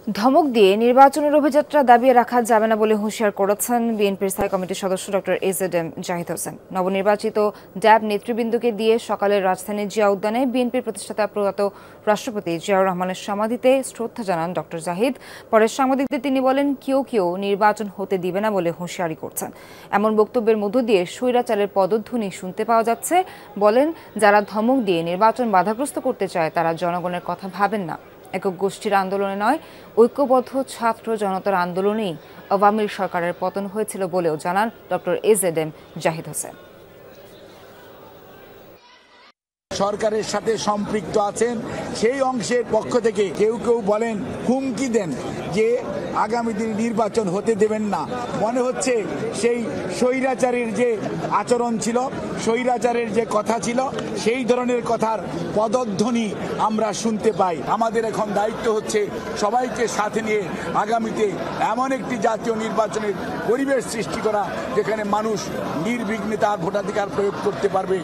ধমক দিয়ে নির্বাচনের অভিযাত্রা দাবিয়ে রাখা যাবে না বলে হুঁশিয়ার করেছেন বিএনপির স্থায়ী কমিটির সদস্য ডক্টর এজেডএম জাহিদ হোসেন। নবনির্বাচিত ড্যাব নেতৃবৃন্দকে দিয়ে সকালে রাজধানীর জিয়া উদ্যানে বিএনপির প্রতিষ্ঠাতা প্রয়াত রাষ্ট্রপতি জিয়াউর রহমানের সমাধিতে শ্রদ্ধা জানান ডক্টর জাহিদ। পরে সাংবাদিকদের তিনি বলেন, কেউ নির্বাচন হতে দিবে না বলে হুঁশিয়ারি করছেন। এমন বক্তব্যের মধ্য দিয়ে স্বৈরাচারের পদধ্বনি শুনতে পাওয়া যাচ্ছে। বলেন, যারা ধমক দিয়ে নির্বাচন বাধাগ্রস্ত করতে চায় তারা জনগণের কথা ভাবেন না। একক গোষ্ঠীর আন্দোলনে নয়, ঐক্যবদ্ধ ছাত্র জনতার আন্দোলনেই আওয়ামী সরকারের পতন হয়েছিল বলেও জানান ডক্টর এজেডএম জাহিদ হোসেন। সরকারের সাথে সম্পৃক্ত আছেন সেই অংশের পক্ষ থেকে কেউ বলেন, হুমকি দেন যে আগামী দিনে নির্বাচন হতে দেবেন না। মনে হচ্ছে সেই স্বৈরাচারের যে আচরণ ছিল, স্বৈরাচারের যে কথা ছিল, সেই ধরনের কথার পদধ্বনি আমরা শুনতে পাই। আমাদের এখন দায়িত্ব হচ্ছে সবাইকে সাথে নিয়ে আগামীতে এমন একটি জাতীয় নির্বাচনের পরিবেশ সৃষ্টি করা যেখানে মানুষ নির্বিঘ্নে তার ভোটাধিকার প্রয়োগ করতে পারবে।